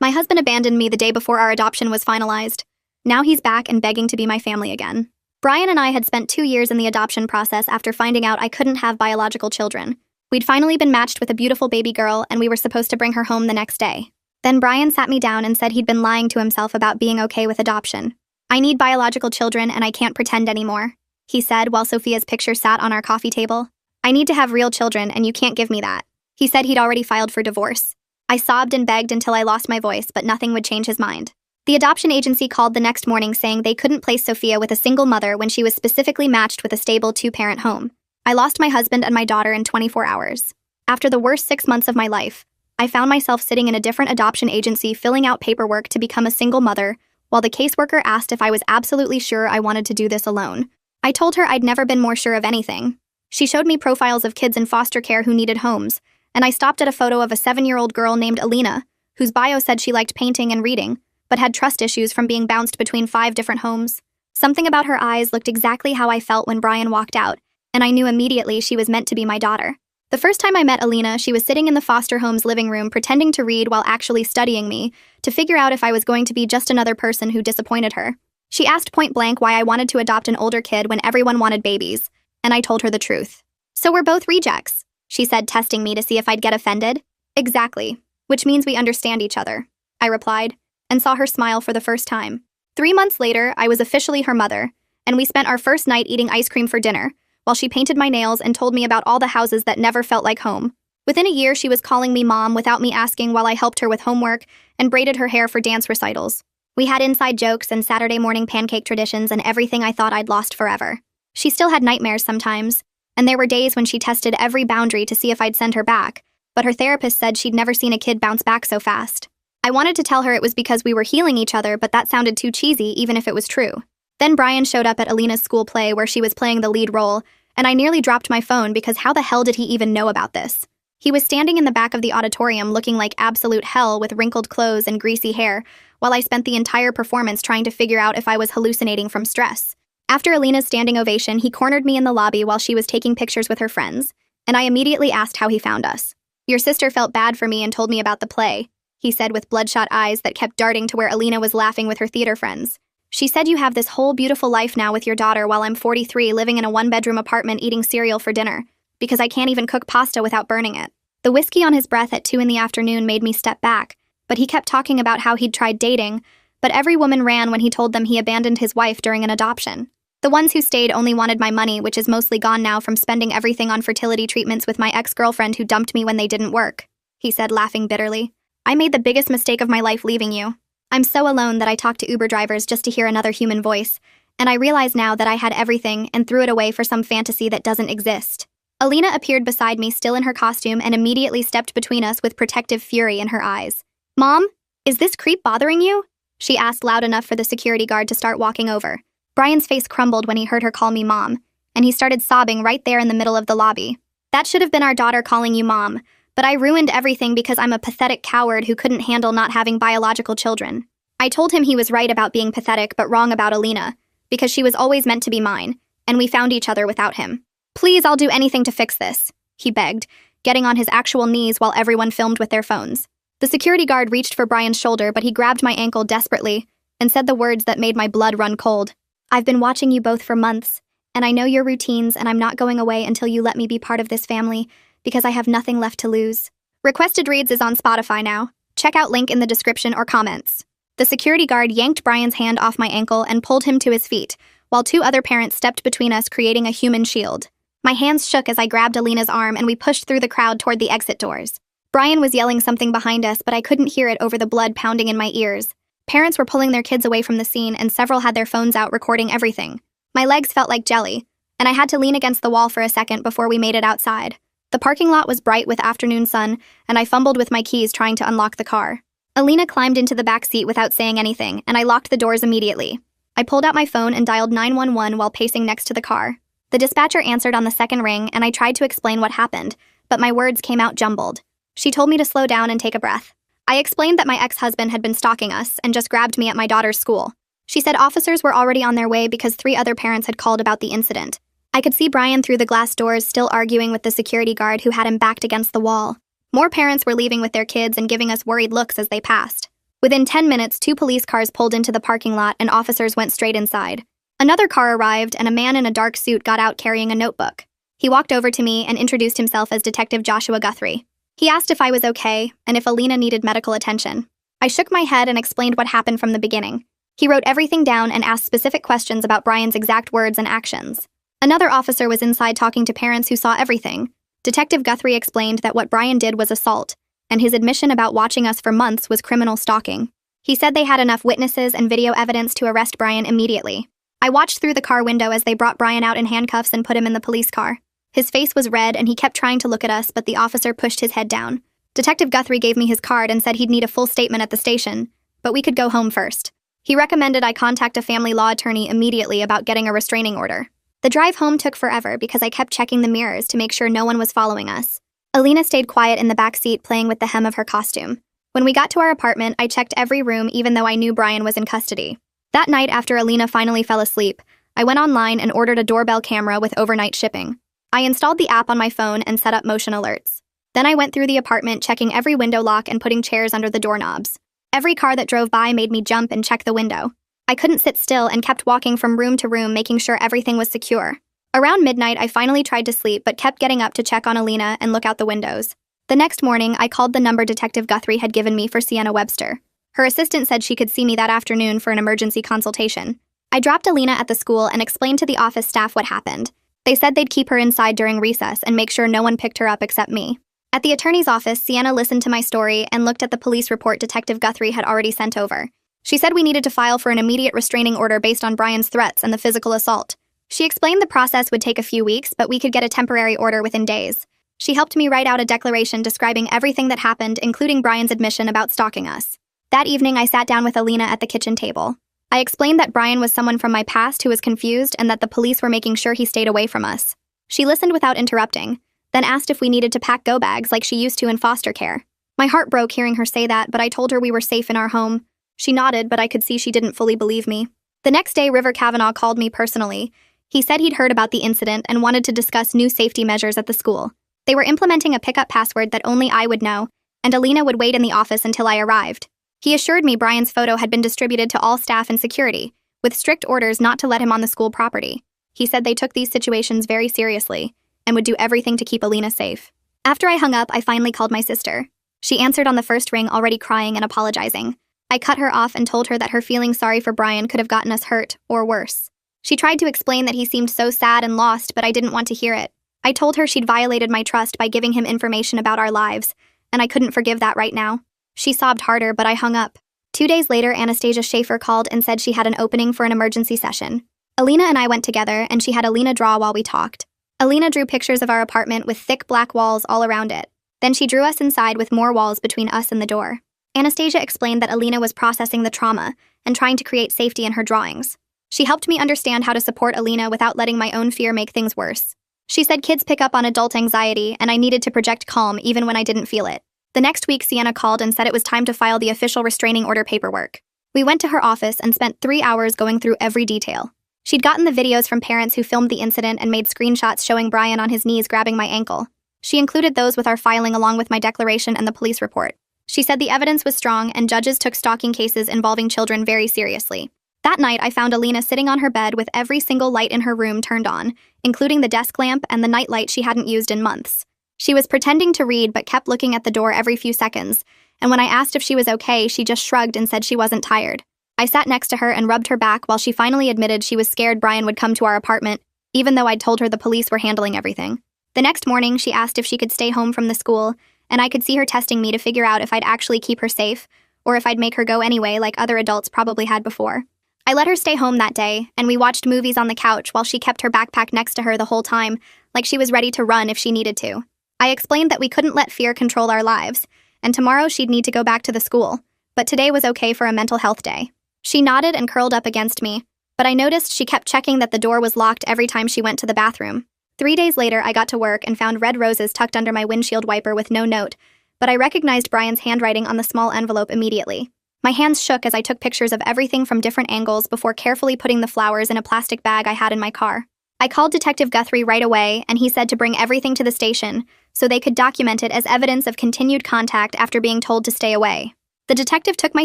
My husband abandoned me the day before our adoption was finalized. Now he's back and begging to be my family again. Brian and I had spent 2 years in the adoption process after finding out I couldn't have biological children. We'd finally been matched with a beautiful baby girl, and we were supposed to bring her home the next day. Then Brian sat me down and said he'd been lying to himself about being okay with adoption. I need biological children and I can't pretend anymore, he said while Sophia's picture sat on our coffee table. I need to have real children and you can't give me that. He said he'd already filed for divorce. I sobbed and begged until I lost my voice, but nothing would change his mind. The adoption agency called the next morning saying they couldn't place Sophia with a single mother when she was specifically matched with a stable 2-parent home. I lost my husband and my daughter in 24 hours. After the worst 6 months of my life, I found myself sitting in a different adoption agency filling out paperwork to become a single mother, while the caseworker asked if I was absolutely sure I wanted to do this alone. I told her I'd never been more sure of anything. She showed me profiles of kids in foster care who needed homes, and I stopped at a photo of a 7-year-old girl named Alina, whose bio said she liked painting and reading, but had trust issues from being bounced between 5 different homes. Something about her eyes looked exactly how I felt when Brian walked out, and I knew immediately she was meant to be my daughter. The first time I met Alina, she was sitting in the foster home's living room pretending to read while actually studying me, to figure out if I was going to be just another person who disappointed her. She asked point blank why I wanted to adopt an older kid when everyone wanted babies, and I told her the truth. So we're both rejects, she said, testing me to see if I'd get offended. Exactly, which means we understand each other, I replied, and saw her smile for the first time. 3 months later, I was officially her mother, and we spent our first night eating ice cream for dinner, while she painted my nails and told me about all the houses that never felt like home. Within a year, she was calling me mom without me asking while I helped her with homework and braided her hair for dance recitals. We had inside jokes and Saturday morning pancake traditions and everything I thought I'd lost forever. She still had nightmares sometimes, and there were days when she tested every boundary to see if I'd send her back, but her therapist said she'd never seen a kid bounce back so fast. I wanted to tell her it was because we were healing each other, but that sounded too cheesy even if it was true. Then Brian showed up at Alina's school play where she was playing the lead role, and I nearly dropped my phone because how the hell did he even know about this? He was standing in the back of the auditorium looking like absolute hell with wrinkled clothes and greasy hair, while I spent the entire performance trying to figure out if I was hallucinating from stress. After Alina's standing ovation, he cornered me in the lobby while she was taking pictures with her friends, and I immediately asked how he found us. Your sister felt bad for me and told me about the play, he said with bloodshot eyes that kept darting to where Alina was laughing with her theater friends. She said you have this whole beautiful life now with your daughter while I'm 43 living in a 1-bedroom apartment eating cereal for dinner, because I can't even cook pasta without burning it. The whiskey on his breath at 2 in the afternoon made me step back, but he kept talking about how he'd tried dating, but every woman ran when he told them he abandoned his wife during an adoption. The ones who stayed only wanted my money, which is mostly gone now from spending everything on fertility treatments with my ex-girlfriend who dumped me when they didn't work, he said, laughing bitterly. I made the biggest mistake of my life leaving you. I'm so alone that I talk to Uber drivers just to hear another human voice, and I realize now that I had everything and threw it away for some fantasy that doesn't exist. Alina appeared beside me still in her costume and immediately stepped between us with protective fury in her eyes. Mom, is this creep bothering you? She asked loud enough for the security guard to start walking over. Brian's face crumbled when he heard her call me mom, and he started sobbing right there in the middle of the lobby. That should have been our daughter calling you mom, but I ruined everything because I'm a pathetic coward who couldn't handle not having biological children. I told him he was right about being pathetic but wrong about Alina, because she was always meant to be mine, and we found each other without him. Please, I'll do anything to fix this, he begged, getting on his actual knees while everyone filmed with their phones. The security guard reached for Brian's shoulder, but he grabbed my ankle desperately and said the words that made my blood run cold. I've been watching you both for months, and I know your routines, and I'm not going away until you let me be part of this family, because I have nothing left to lose. Requested Reads is on Spotify now. Check out link in the description or comments. The security guard yanked Brian's hand off my ankle and pulled him to his feet, while 2 other parents stepped between us, creating a human shield. My hands shook as I grabbed Alina's arm and we pushed through the crowd toward the exit doors. Brian was yelling something behind us, but I couldn't hear it over the blood pounding in my ears. Parents were pulling their kids away from the scene, and several had their phones out recording everything. My legs felt like jelly, and I had to lean against the wall for a second before we made it outside. The parking lot was bright with afternoon sun, and I fumbled with my keys trying to unlock the car. Alina climbed into the back seat without saying anything, and I locked the doors immediately. I pulled out my phone and dialed 911 while pacing next to the car. The dispatcher answered on the second ring, and I tried to explain what happened, but my words came out jumbled. She told me to slow down and take a breath. I explained that my ex-husband had been stalking us and just grabbed me at my daughter's school. She said officers were already on their way because 3 other parents had called about the incident. I could see Brian through the glass doors still arguing with the security guard who had him backed against the wall. More parents were leaving with their kids and giving us worried looks as they passed. Within 10 minutes, 2 police cars pulled into the parking lot and officers went straight inside. Another car arrived and a man in a dark suit got out carrying a notebook. He walked over to me and introduced himself as Detective Joshua Guthrie. He asked if I was okay and if Alina needed medical attention. I shook my head and explained what happened from the beginning. He wrote everything down and asked specific questions about Brian's exact words and actions. Another officer was inside talking to parents who saw everything. Detective Guthrie explained that what Brian did was assault, and his admission about watching us for months was criminal stalking. He said they had enough witnesses and video evidence to arrest Brian immediately. I watched through the car window as they brought Brian out in handcuffs and put him in the police car. His face was red and he kept trying to look at us, but the officer pushed his head down. Detective Guthrie gave me his card and said he'd need a full statement at the station, but we could go home first. He recommended I contact a family law attorney immediately about getting a restraining order. The drive home took forever because I kept checking the mirrors to make sure no one was following us. Alina stayed quiet in the back seat playing with the hem of her costume. When we got to our apartment, I checked every room even though I knew Brian was in custody. That night after Alina finally fell asleep, I went online and ordered a doorbell camera with overnight shipping. I installed the app on my phone and set up motion alerts. Then I went through the apartment checking every window lock and putting chairs under the doorknobs. Every car that drove by made me jump and check the window. I couldn't sit still and kept walking from room to room making sure everything was secure. Around midnight, I finally tried to sleep but kept getting up to check on Alina and look out the windows. The next morning, I called the number Detective Guthrie had given me for Sienna Webster. Her assistant said she could see me that afternoon for an emergency consultation. I dropped Alina at the school and explained to the office staff what happened. They said they'd keep her inside during recess and make sure no one picked her up except me. At the attorney's office, Sienna listened to my story and looked at the police report Detective Guthrie had already sent over. She said we needed to file for an immediate restraining order based on Brian's threats and the physical assault. She explained the process would take a few weeks, but we could get a temporary order within days. She helped me write out a declaration describing everything that happened, including Brian's admission about stalking us. That evening, I sat down with Alina at the kitchen table. I explained that Brian was someone from my past who was confused and that the police were making sure he stayed away from us. She listened without interrupting, then asked if we needed to pack go bags like she used to in foster care. My heart broke hearing her say that, but I told her we were safe in our home. She nodded, but I could see she didn't fully believe me. The next day, River Kavanaugh called me personally. He said he'd heard about the incident and wanted to discuss new safety measures at the school. They were implementing a pickup password that only I would know, and Alina would wait in the office until I arrived. He assured me Brian's photo had been distributed to all staff and security, with strict orders not to let him on the school property. He said they took these situations very seriously and would do everything to keep Alina safe. After I hung up, I finally called my sister. She answered on the first ring, already crying and apologizing. I cut her off and told her that her feeling sorry for Brian could have gotten us hurt, or worse. She tried to explain that he seemed so sad and lost, but I didn't want to hear it. I told her she'd violated my trust by giving him information about our lives, and I couldn't forgive that right now. She sobbed harder, but I hung up. 2 days later, Anastasia Schaefer called and said she had an opening for an emergency session. Alina and I went together, and she had Alina draw while we talked. Alina drew pictures of our apartment with thick black walls all around it. Then she drew us inside with more walls between us and the door. Anastasia explained that Alina was processing the trauma and trying to create safety in her drawings. She helped me understand how to support Alina without letting my own fear make things worse. She said kids pick up on adult anxiety, and I needed to project calm even when I didn't feel it. The next week, Sienna called and said it was time to file the official restraining order paperwork. We went to her office and spent 3 hours going through every detail. She'd gotten the videos from parents who filmed the incident and made screenshots showing Brian on his knees grabbing my ankle. She included those with our filing along with my declaration and the police report. She said the evidence was strong and judges took stalking cases involving children very seriously. That night, I found Alina sitting on her bed with every single light in her room turned on, including the desk lamp and the night light she hadn't used in months. She was pretending to read but kept looking at the door every few seconds, and when I asked if she was okay, she just shrugged and said she wasn't tired. I sat next to her and rubbed her back while she finally admitted she was scared Brian would come to our apartment, even though I'd told her the police were handling everything. The next morning, she asked if she could stay home from the school, and I could see her testing me to figure out if I'd actually keep her safe, or if I'd make her go anyway like other adults probably had before. I let her stay home that day, and we watched movies on the couch while she kept her backpack next to her the whole time, like she was ready to run if she needed to. I explained that we couldn't let fear control our lives, and tomorrow she'd need to go back to the school, but today was okay for a mental health day. She nodded and curled up against me, but I noticed she kept checking that the door was locked every time she went to the bathroom. 3 days later, I got to work and found red roses tucked under my windshield wiper with no note, but I recognized Brian's handwriting on the small envelope immediately. My hands shook as I took pictures of everything from different angles before carefully putting the flowers in a plastic bag I had in my car. I called Detective Guthrie right away, and he said to bring everything to the station so they could document it as evidence of continued contact after being told to stay away. The detective took my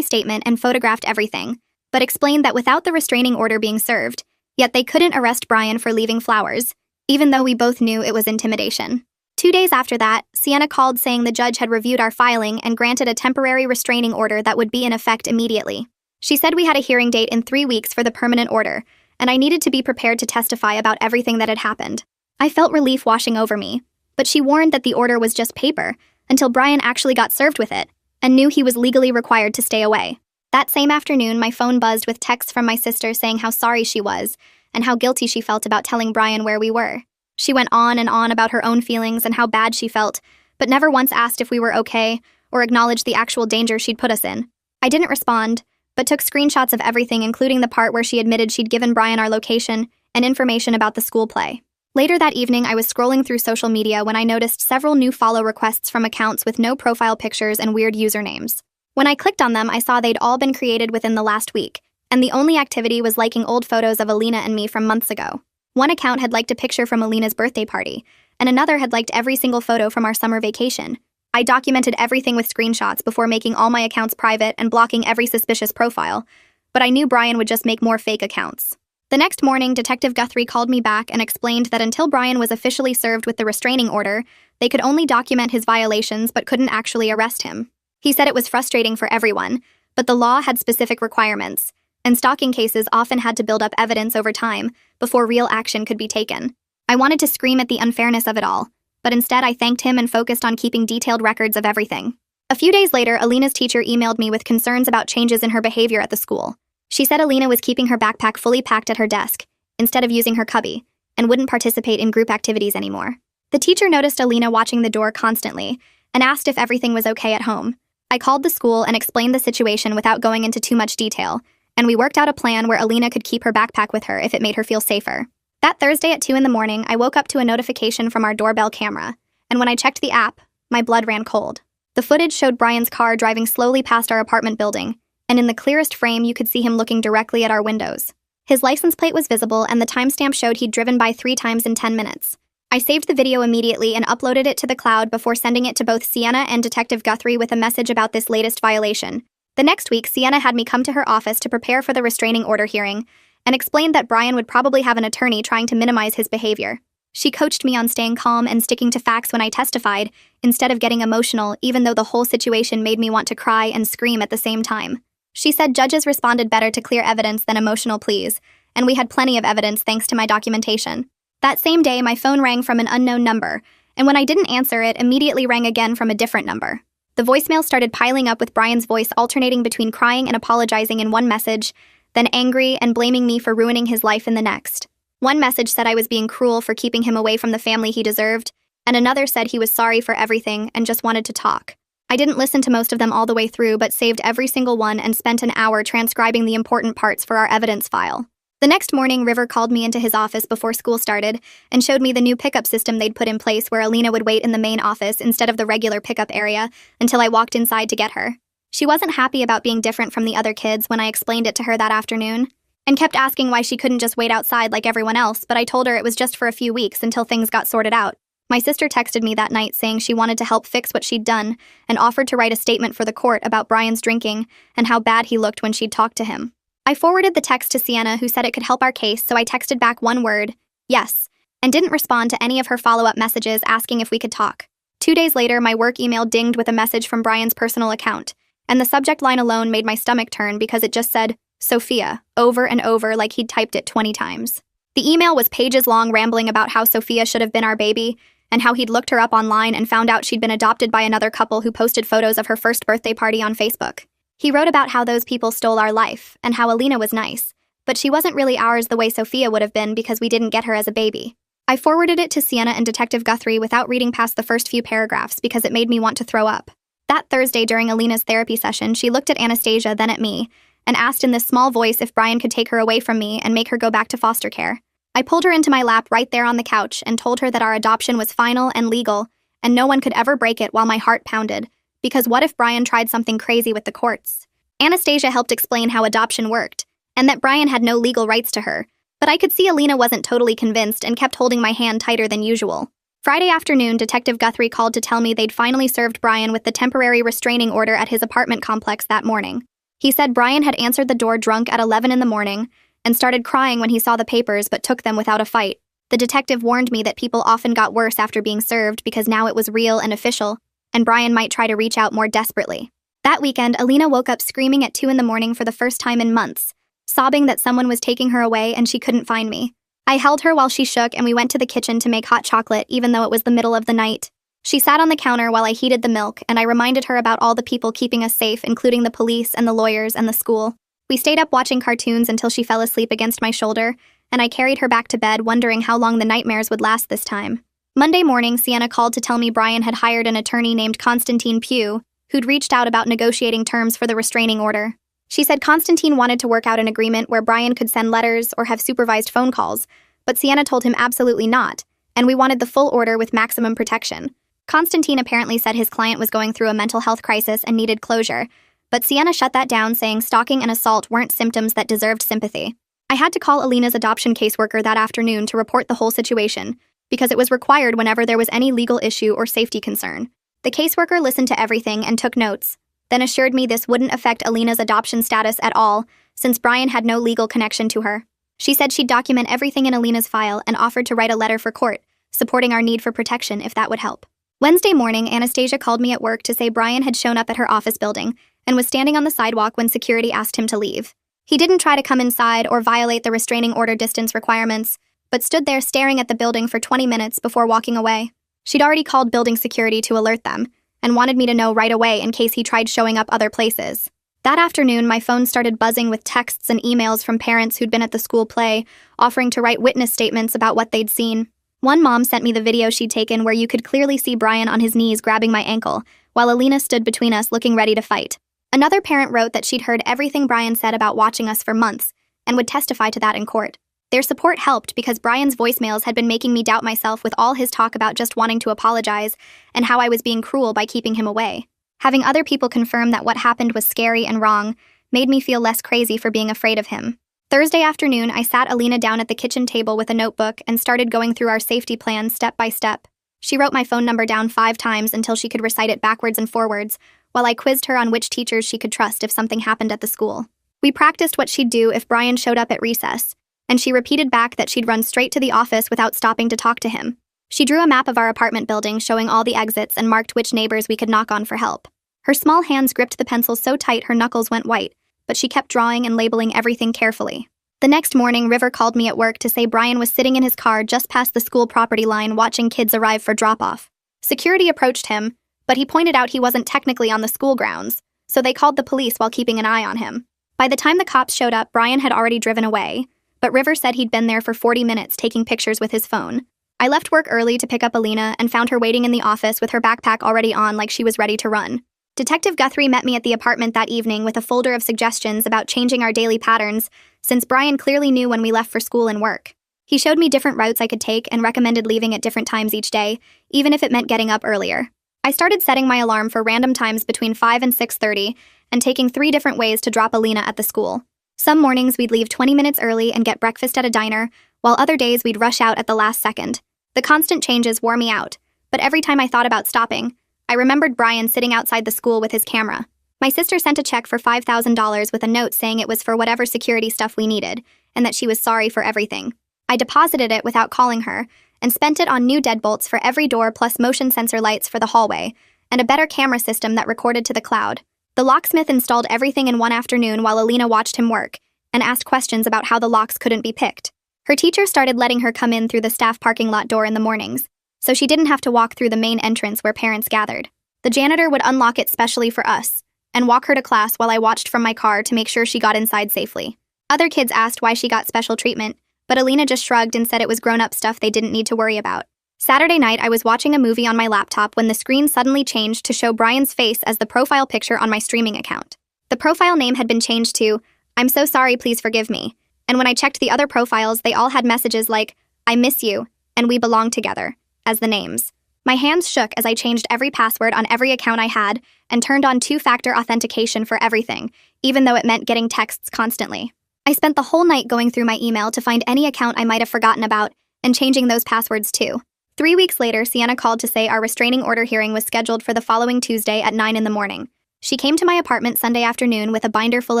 statement and photographed everything, but explained that without the restraining order being served, yet they couldn't arrest Brian for leaving flowers, even though we both knew it was intimidation. 2 days after that, Sienna called saying the judge had reviewed our filing and granted a temporary restraining order that would be in effect immediately. She said we had a hearing date in 3 weeks for the permanent order, and I needed to be prepared to testify about everything that had happened. I felt relief washing over me, but she warned that the order was just paper until Brian actually got served with it and knew he was legally required to stay away. That same afternoon, my phone buzzed with texts from my sister saying how sorry she was and how guilty she felt about telling Brian where we were. She went on and on about her own feelings and how bad she felt, but never once asked if we were okay or acknowledged the actual danger she'd put us in. I didn't respond, but took screenshots of everything, including the part where she admitted she'd given Brian our location and information about the school play. Later that evening, I was scrolling through social media when I noticed several new follow requests from accounts with no profile pictures and weird usernames. When I clicked on them, I saw they'd all been created within the last week, and the only activity was liking old photos of Alina and me from months ago. One account had liked a picture from Alina's birthday party, and another had liked every single photo from our summer vacation. I documented everything with screenshots before making all my accounts private and blocking every suspicious profile, but I knew Brian would just make more fake accounts. The next morning, Detective Guthrie called me back and explained that until Brian was officially served with the restraining order, they could only document his violations but couldn't actually arrest him. He said it was frustrating for everyone, but the law had specific requirements, and stalking cases often had to build up evidence over time before real action could be taken. I wanted to scream at the unfairness of it all, but instead I thanked him and focused on keeping detailed records of everything. A few days later, Alina's teacher emailed me with concerns about changes in her behavior at the school. She said Alina was keeping her backpack fully packed at her desk, instead of using her cubby, and wouldn't participate in group activities anymore. The teacher noticed Alina watching the door constantly and asked if everything was okay at home. I called the school and explained the situation without going into too much detail, and we worked out a plan where Alina could keep her backpack with her if it made her feel safer. That Thursday at 2 in the morning, I woke up to a notification from our doorbell camera, and when I checked the app, my blood ran cold. The footage showed Brian's car driving slowly past our apartment building, and in the clearest frame you could see him looking directly at our windows. His license plate was visible, and the timestamp showed he'd driven by 3 times in 10 minutes. I saved the video immediately and uploaded it to the cloud before sending it to both Sienna and Detective Guthrie with a message about this latest violation. The next week, Sienna had me come to her office to prepare for the restraining order hearing and explained that Brian would probably have an attorney trying to minimize his behavior. She coached me on staying calm and sticking to facts when I testified, instead of getting emotional, even though the whole situation made me want to cry and scream at the same time. She said judges responded better to clear evidence than emotional pleas, and we had plenty of evidence thanks to my documentation. That same day, my phone rang from an unknown number, and when I didn't answer, it immediately rang again from a different number. The voicemail started piling up with Brian's voice alternating between crying and apologizing in one message, then angry and blaming me for ruining his life in the next. One message said I was being cruel for keeping him away from the family he deserved, and another said he was sorry for everything and just wanted to talk. I didn't listen to most of them all the way through, but saved every single one and spent an hour transcribing the important parts for our evidence file. The next morning, River called me into his office before school started and showed me the new pickup system they'd put in place where Alina would wait in the main office instead of the regular pickup area until I walked inside to get her. She wasn't happy about being different from the other kids when I explained it to her that afternoon, and kept asking why she couldn't just wait outside like everyone else, but I told her it was just for a few weeks until things got sorted out. My sister texted me that night saying she wanted to help fix what she'd done and offered to write a statement for the court about Brian's drinking and how bad he looked when she'd talked to him. I forwarded the text to Sienna, who said it could help our case, so I texted back one word, yes, and didn't respond to any of her follow-up messages asking if we could talk. 2 days later, my work email dinged with a message from Brian's personal account, and the subject line alone made my stomach turn because it just said, Sophia, over and over like he'd typed it 20 times. The email was pages long, rambling about how Sophia should have been our baby, and how he'd looked her up online and found out she'd been adopted by another couple who posted photos of her first birthday party on Facebook. He wrote about how those people stole our life, and how Alina was nice, but she wasn't really ours the way Sophia would have been because we didn't get her as a baby. I forwarded it to Sienna and Detective Guthrie without reading past the first few paragraphs because it made me want to throw up. That Thursday during Alina's therapy session, she looked at Anastasia, then at me, and asked in this small voice if Brian could take her away from me and make her go back to foster care. I pulled her into my lap right there on the couch and told her that our adoption was final and legal, and no one could ever break it while my heart pounded, because what if Brian tried something crazy with the courts? Anastasia helped explain how adoption worked, and that Brian had no legal rights to her, but I could see Alina wasn't totally convinced and kept holding my hand tighter than usual. Friday afternoon, Detective Guthrie called to tell me they'd finally served Brian with the temporary restraining order at his apartment complex that morning. He said Brian had answered the door drunk at 11 in the morning and started crying when he saw the papers but took them without a fight. The detective warned me that people often got worse after being served because now it was real and official, and Brian might try to reach out more desperately. That weekend, Alina woke up screaming at 2 in the morning for the first time in months, sobbing that someone was taking her away and she couldn't find me. I held her while she shook and we went to the kitchen to make hot chocolate even though it was the middle of the night. She sat on the counter while I heated the milk and I reminded her about all the people keeping us safe, including the police and the lawyers and the school. We stayed up watching cartoons until she fell asleep against my shoulder, and I carried her back to bed wondering how long the nightmares would last this time. Monday morning, Sienna called to tell me Brian had hired an attorney named Constantine Pugh, who'd reached out about negotiating terms for the restraining order. She said Constantine wanted to work out an agreement where Brian could send letters or have supervised phone calls, but Sienna told him absolutely not, and we wanted the full order with maximum protection. Constantine apparently said his client was going through a mental health crisis and needed closure, but Sienna shut that down, saying stalking and assault weren't symptoms that deserved sympathy. I had to call Alina's adoption caseworker that afternoon to report the whole situation, because it was required whenever there was any legal issue or safety concern. The caseworker listened to everything and took notes, then assured me this wouldn't affect Alina's adoption status at all, since Brian had no legal connection to her. She said she'd document everything in Alina's file and offered to write a letter for court, supporting our need for protection if that would help. Wednesday morning, Anastasia called me at work to say Brian had shown up at her office building and was standing on the sidewalk when security asked him to leave. He didn't try to come inside or violate the restraining order distance requirements, but stood there staring at the building for 20 minutes before walking away. She'd already called building security to alert them, and wanted me to know right away in case he tried showing up other places. That afternoon, my phone started buzzing with texts and emails from parents who'd been at the school play, offering to write witness statements about what they'd seen. One mom sent me the video she'd taken where you could clearly see Brian on his knees grabbing my ankle, while Alina stood between us looking ready to fight. Another parent wrote that she'd heard everything Brian said about watching us for months, and would testify to that in court. Their support helped because Brian's voicemails had been making me doubt myself with all his talk about just wanting to apologize and how I was being cruel by keeping him away. Having other people confirm that what happened was scary and wrong made me feel less crazy for being afraid of him. Thursday afternoon, I sat Alina down at the kitchen table with a notebook and started going through our safety plan step by step. She wrote my phone number down 5 times until she could recite it backwards and forwards, while I quizzed her on which teachers she could trust if something happened at the school. We practiced what she'd do if Brian showed up at recess, and she repeated back that she'd run straight to the office without stopping to talk to him. She drew a map of our apartment building showing all the exits and marked which neighbors we could knock on for help. Her small hands gripped the pencil so tight her knuckles went white, but she kept drawing and labeling everything carefully. The next morning, River called me at work to say Brian was sitting in his car just past the school property line watching kids arrive for drop-off. Security approached him, but he pointed out he wasn't technically on the school grounds, so they called the police while keeping an eye on him. By the time the cops showed up, Brian had already driven away, but River said he'd been there for 40 minutes taking pictures with his phone. I left work early to pick up Alina and found her waiting in the office with her backpack already on like she was ready to run. Detective Guthrie met me at the apartment that evening with a folder of suggestions about changing our daily patterns, since Brian clearly knew when we left for school and work. He showed me different routes I could take and recommended leaving at different times each day, even if it meant getting up earlier. I started setting my alarm for random times between 5 and 6:30 and taking 3 different ways to drop Alina at the school. Some mornings we'd leave 20 minutes early and get breakfast at a diner, while other days we'd rush out at the last second. The constant changes wore me out, but every time I thought about stopping, I remembered Brian sitting outside the school with his camera. My sister sent a check for $5,000 with a note saying it was for whatever security stuff we needed, and that she was sorry for everything. I deposited it without calling her, and spent it on new deadbolts for every door plus motion sensor lights for the hallway, and a better camera system that recorded to the cloud. The locksmith installed everything in one afternoon while Alina watched him work, and asked questions about how the locks couldn't be picked. Her teacher started letting her come in through the staff parking lot door in the mornings, so she didn't have to walk through the main entrance where parents gathered. The janitor would unlock it specially for us, and walk her to class while I watched from my car to make sure she got inside safely. Other kids asked why she got special treatment, but Alina just shrugged and said it was grown-up stuff they didn't need to worry about. Saturday night, I was watching a movie on my laptop when the screen suddenly changed to show Brian's face as the profile picture on my streaming account. The profile name had been changed to, "I'm so sorry, please forgive me," and when I checked the other profiles, they all had messages like, "I miss you," and "We belong together," as the names. My hands shook as I changed every password on every account I had and turned on 2-factor authentication for everything, even though it meant getting texts constantly. I spent the whole night going through my email to find any account I might have forgotten about and changing those passwords too. 3 weeks later, Sienna called to say our restraining order hearing was scheduled for the following Tuesday at 9 in the morning. She came to my apartment Sunday afternoon with a binder full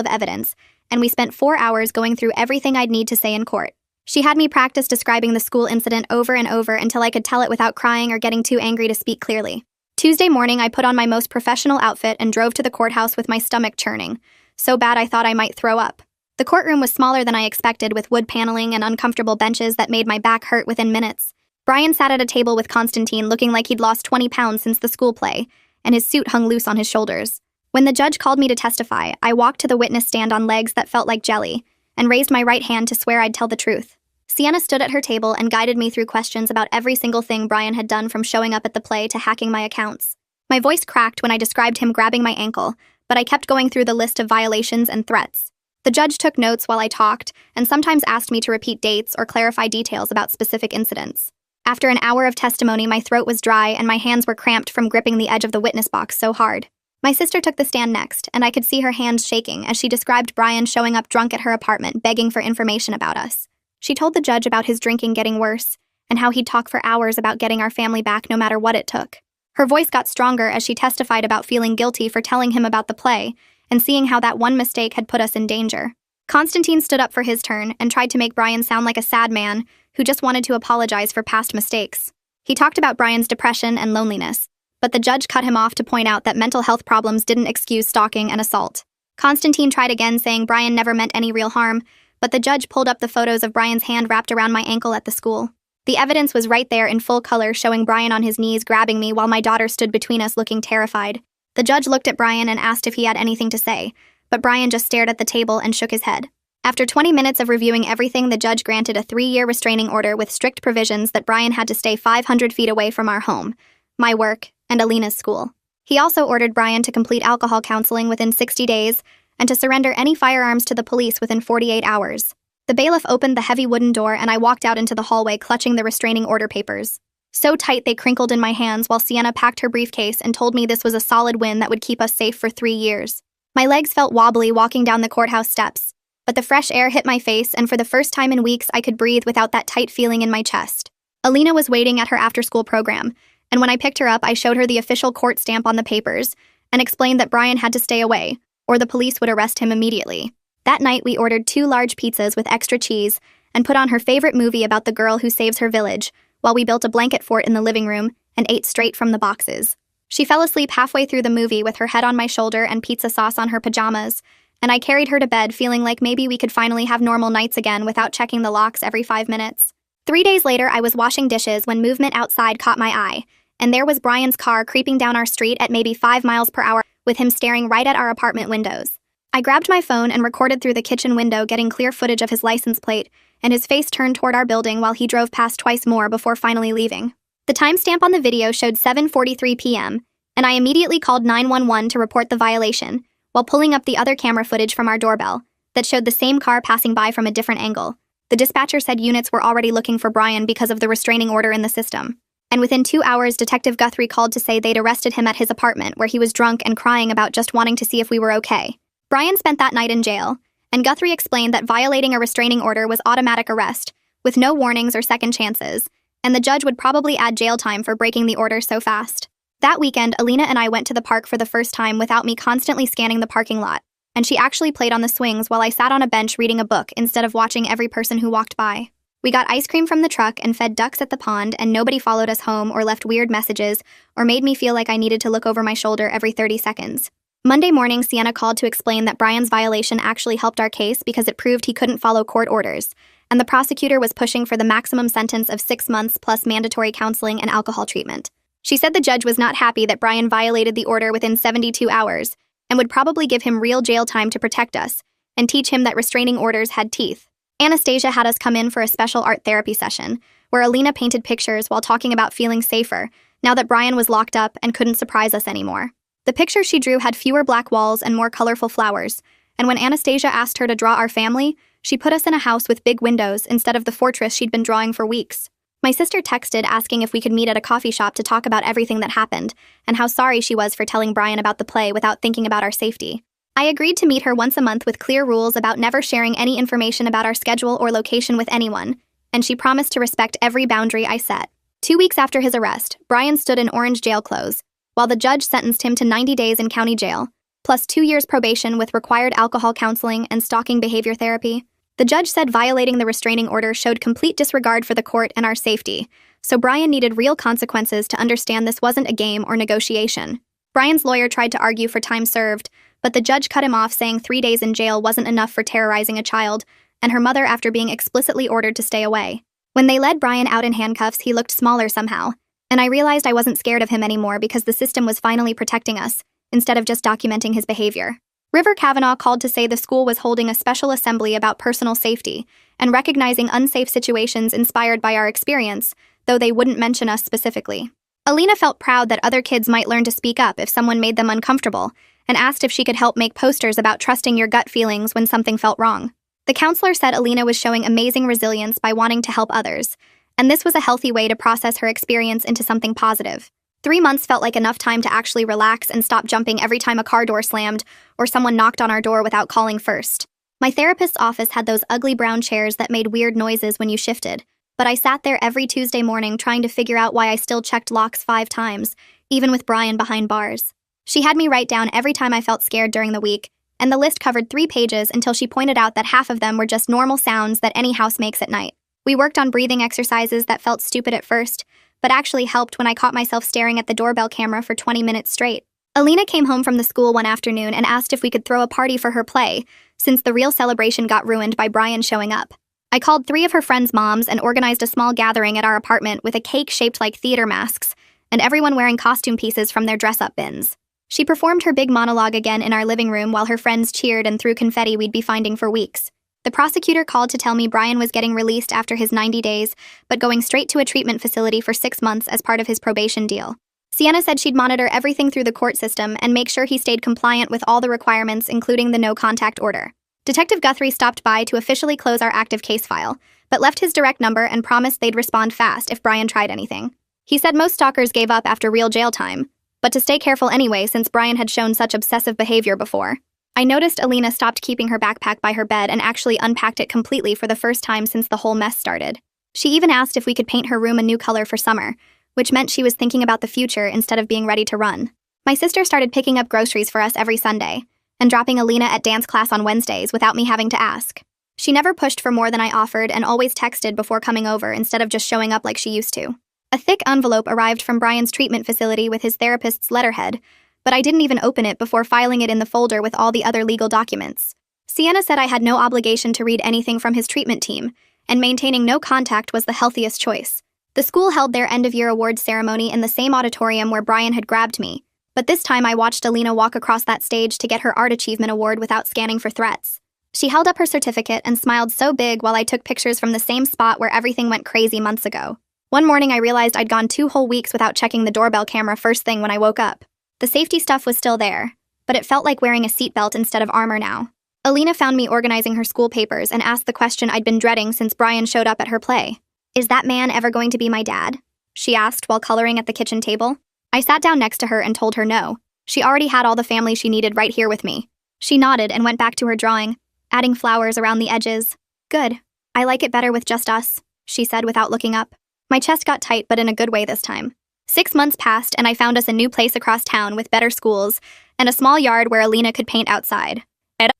of evidence, and we spent 4 hours going through everything I'd need to say in court. She had me practice describing the school incident over and over until I could tell it without crying or getting too angry to speak clearly. Tuesday morning, I put on my most professional outfit and drove to the courthouse with my stomach churning, so bad I thought I might throw up. The courtroom was smaller than I expected, with wood paneling and uncomfortable benches that made my back hurt within minutes. Brian sat at a table with Constantine, looking like he'd lost 20 pounds since the school play, and his suit hung loose on his shoulders. When the judge called me to testify, I walked to the witness stand on legs that felt like jelly, and raised my right hand to swear I'd tell the truth. Sienna stood at her table and guided me through questions about every single thing Brian had done, from showing up at the play to hacking my accounts. My voice cracked when I described him grabbing my ankle, but I kept going through the list of violations and threats. The judge took notes while I talked, and sometimes asked me to repeat dates or clarify details about specific incidents. After an hour of testimony, my throat was dry and my hands were cramped from gripping the edge of the witness box so hard. My sister took the stand next, and I could see her hands shaking as she described Brian showing up drunk at her apartment, begging for information about us. She told the judge about his drinking getting worse, and how he'd talk for hours about getting our family back no matter what it took. Her voice got stronger as she testified about feeling guilty for telling him about the play, and seeing how that one mistake had put us in danger. Constantine stood up for his turn and tried to make Brian sound like a sad man who just wanted to apologize for past mistakes. He talked about Brian's depression and loneliness, but the judge cut him off to point out that mental health problems didn't excuse stalking and assault. Constantine tried again, saying Brian never meant any real harm, but the judge pulled up the photos of Brian's hand wrapped around my ankle at the school. The evidence was right there in full color, showing Brian on his knees grabbing me while my daughter stood between us looking terrified. The judge looked at Brian and asked if he had anything to say, but Brian just stared at the table and shook his head. After 20 minutes of reviewing everything, the judge granted a 3-year restraining order with strict provisions that Brian had to stay 500 feet away from our home, my work, and Alina's school. He also ordered Brian to complete alcohol counseling within 60 days and to surrender any firearms to the police within 48 hours. The bailiff opened the heavy wooden door and I walked out into the hallway clutching the restraining order papers. So tight they crinkled in my hands while Sienna packed her briefcase and told me this was a solid win that would keep us safe for 3 years. My legs felt wobbly walking down the courthouse steps, but the fresh air hit my face, and for the first time in weeks I could breathe without that tight feeling in my chest. Alina was waiting at her after-school program, and when I picked her up, I showed her the official court stamp on the papers and explained that Brian had to stay away, or the police would arrest him immediately. That night, we ordered 2 large pizzas with extra cheese and put on her favorite movie about the girl who saves her village, while we built a blanket fort in the living room and ate straight from the boxes. She fell asleep halfway through the movie with her head on my shoulder and pizza sauce on her pajamas, and I carried her to bed feeling like maybe we could finally have normal nights again without checking the locks every 5 minutes. 3 days later, I was washing dishes when movement outside caught my eye, and there was Brian's car creeping down our street at maybe 5 miles per hour, with him staring right at our apartment windows. I grabbed my phone and recorded through the kitchen window, getting clear footage of his license plate and his face turned toward our building while he drove past twice more before finally leaving. The timestamp on the video showed 7:43 p.m., and I immediately called 911 to report the violation, while pulling up the other camera footage from our doorbell that showed the same car passing by from a different angle. The dispatcher said units were already looking for Brian because of the restraining order in the system. And within 2 hours, Detective Guthrie called to say they'd arrested him at his apartment, where he was drunk and crying about just wanting to see if we were okay. Brian spent that night in jail, and Guthrie explained that violating a restraining order was automatic arrest, with no warnings or second chances, and the judge would probably add jail time for breaking the order so fast. That weekend, Alina and I went to the park for the first time without me constantly scanning the parking lot, and she actually played on the swings while I sat on a bench reading a book instead of watching every person who walked by. We got ice cream from the truck and fed ducks at the pond, and nobody followed us home or left weird messages or made me feel like I needed to look over my shoulder every 30 seconds. Monday morning, Sienna called to explain that Brian's violation actually helped our case because it proved he couldn't follow court orders, and the prosecutor was pushing for the maximum sentence of 6 months plus mandatory counseling and alcohol treatment. She said the judge was not happy that Brian violated the order within 72 hours and would probably give him real jail time to protect us and teach him that restraining orders had teeth. Anastasia had us come in for a special art therapy session, where Alina painted pictures while talking about feeling safer now that Brian was locked up and couldn't surprise us anymore. The pictures she drew had fewer black walls and more colorful flowers, and when Anastasia asked her to draw our family, she put us in a house with big windows instead of the fortress she'd been drawing for weeks. My sister texted asking if we could meet at a coffee shop to talk about everything that happened and how sorry she was for telling Brian about the play without thinking about our safety. I agreed to meet her once a month with clear rules about never sharing any information about our schedule or location with anyone, and she promised to respect every boundary I set. 2 weeks after his arrest, Brian stood in orange jail clothes, while the judge sentenced him to 90 days in county jail, plus 2 years probation with required alcohol counseling and stalking behavior therapy. The judge said violating the restraining order showed complete disregard for the court and our safety, so Brian needed real consequences to understand this wasn't a game or negotiation. Brian's lawyer tried to argue for time served, but the judge cut him off, saying 3 days in jail wasn't enough for terrorizing a child, and her mother after being explicitly ordered to stay away. When they led Brian out in handcuffs, he looked smaller somehow, and I realized I wasn't scared of him anymore because the system was finally protecting us, instead of just documenting his behavior. River Kavanaugh called to say the school was holding a special assembly about personal safety and recognizing unsafe situations inspired by our experience, though they wouldn't mention us specifically. Alina felt proud that other kids might learn to speak up if someone made them uncomfortable, and asked if she could help make posters about trusting your gut feelings when something felt wrong. The counselor said Alina was showing amazing resilience by wanting to help others, and this was a healthy way to process her experience into something positive. 3 months felt like enough time to actually relax and stop jumping every time a car door slammed or someone knocked on our door without calling first. My therapist's office had those ugly brown chairs that made weird noises when you shifted, but I sat there every Tuesday morning trying to figure out why I still checked locks 5 times, even with Brian behind bars. She had me write down every time I felt scared during the week, and the list covered 3 pages until she pointed out that half of them were just normal sounds that any house makes at night. We worked on breathing exercises that felt stupid at first, but actually helped when I caught myself staring at the doorbell camera for 20 minutes straight. Alina came home from the school one afternoon and asked if we could throw a party for her play, since the real celebration got ruined by Brian showing up. I called 3 of her friends' moms and organized a small gathering at our apartment with a cake shaped like theater masks, and everyone wearing costume pieces from their dress-up bins. She performed her big monologue again in our living room while her friends cheered and threw confetti we'd be finding for weeks. The prosecutor called to tell me Brian was getting released after his 90 days, but going straight to a treatment facility for 6 months as part of his probation deal. Sienna said she'd monitor everything through the court system and make sure he stayed compliant with all the requirements, including the no-contact order. Detective Guthrie stopped by to officially close our active case file, but left his direct number and promised they'd respond fast if Brian tried anything. He said most stalkers gave up after real jail time, but to stay careful anyway since Brian had shown such obsessive behavior before. I noticed Alina stopped keeping her backpack by her bed and actually unpacked it completely for the first time since the whole mess started. She even asked if we could paint her room a new color for summer, which meant she was thinking about the future instead of being ready to run. My sister started picking up groceries for us every Sunday, and dropping Alina at dance class on Wednesdays without me having to ask. She never pushed for more than I offered and always texted before coming over instead of just showing up like she used to. A thick envelope arrived from Brian's treatment facility with his therapist's letterhead, but I didn't even open it before filing it in the folder with all the other legal documents. Sienna said I had no obligation to read anything from his treatment team, and maintaining no contact was the healthiest choice. The school held their end-of-year awards ceremony in the same auditorium where Brian had grabbed me, but this time I watched Alina walk across that stage to get her Art Achievement Award without scanning for threats. She held up her certificate and smiled so big while I took pictures from the same spot where everything went crazy months ago. One morning I realized I'd gone 2 whole weeks without checking the doorbell camera first thing when I woke up. The safety stuff was still there, but it felt like wearing a seatbelt instead of armor now. Alina found me organizing her school papers and asked the question I'd been dreading since Brian showed up at her play. "Is that man ever going to be my dad?" she asked while coloring at the kitchen table. I sat down next to her and told her no. She already had all the family she needed right here with me. She nodded and went back to her drawing, adding flowers around the edges. "Good. I like it better with just us," she said without looking up. My chest got tight, but in a good way this time. 6 months passed, and I found us a new place across town with better schools and a small yard where Alina could paint outside.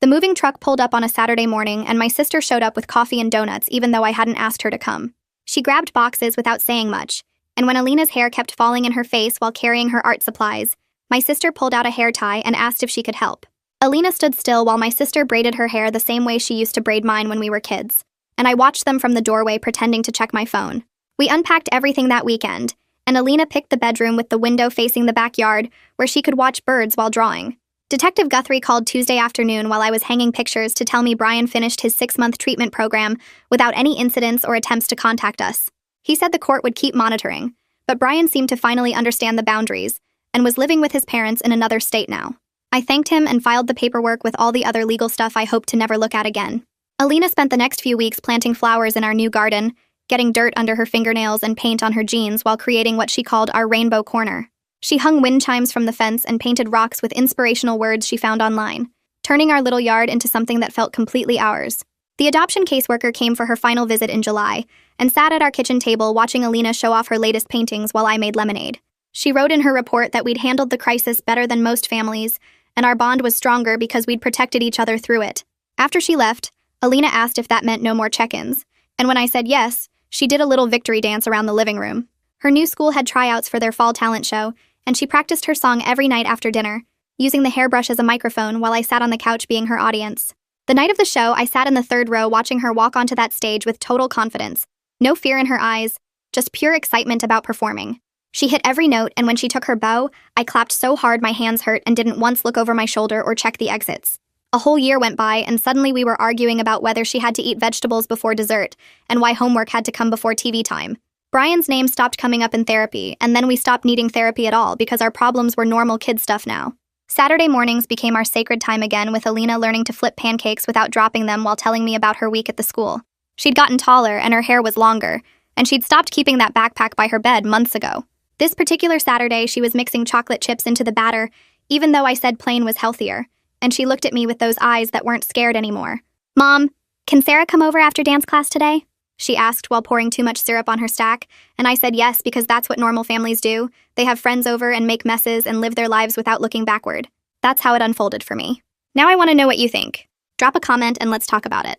The moving truck pulled up on a Saturday morning, and my sister showed up with coffee and donuts even though I hadn't asked her to come. She grabbed boxes without saying much, and when Alina's hair kept falling in her face while carrying her art supplies, my sister pulled out a hair tie and asked if she could help. Alina stood still while my sister braided her hair the same way she used to braid mine when we were kids, and I watched them from the doorway pretending to check my phone. We unpacked everything that weekend, and Alina picked the bedroom with the window facing the backyard where she could watch birds while drawing. Detective Guthrie called Tuesday afternoon while I was hanging pictures to tell me Brian finished his 6-month treatment program without any incidents or attempts to contact us. He said the court would keep monitoring, but Brian seemed to finally understand the boundaries and was living with his parents in another state now. I thanked him and filed the paperwork with all the other legal stuff I hoped to never look at again. Alina spent the next few weeks planting flowers in our new garden, getting dirt under her fingernails and paint on her jeans while creating what she called our rainbow corner. She hung wind chimes from the fence and painted rocks with inspirational words she found online, turning our little yard into something that felt completely ours. The adoption caseworker came for her final visit in July and sat at our kitchen table watching Alina show off her latest paintings while I made lemonade. She wrote in her report that we'd handled the crisis better than most families, and our bond was stronger because we'd protected each other through it. After she left, Alina asked if that meant no more check-ins, and when I said yes, she did a little victory dance around the living room. Her new school had tryouts for their fall talent show, and she practiced her song every night after dinner, using the hairbrush as a microphone while I sat on the couch being her audience. The night of the show, I sat in the third row watching her walk onto that stage with total confidence. No fear in her eyes, just pure excitement about performing. She hit every note, and when she took her bow, I clapped so hard my hands hurt and didn't once look over my shoulder or check the exits. A whole year went by, and suddenly we were arguing about whether she had to eat vegetables before dessert and why homework had to come before TV time. Brian's name stopped coming up in therapy, and then we stopped needing therapy at all because our problems were normal kid stuff now. Saturday mornings became our sacred time again, with Alina learning to flip pancakes without dropping them while telling me about her week at the school. She'd gotten taller and her hair was longer, and she'd stopped keeping that backpack by her bed months ago. This particular Saturday, she was mixing chocolate chips into the batter, even though I said plain was healthier, and she looked at me with those eyes that weren't scared anymore. "Mom, can Sarah come over after dance class today?" she asked while pouring too much syrup on her stack, and I said yes because that's what normal families do. They have friends over and make messes and live their lives without looking backward. That's how it unfolded for me. Now I want to know what you think. Drop a comment and let's talk about it.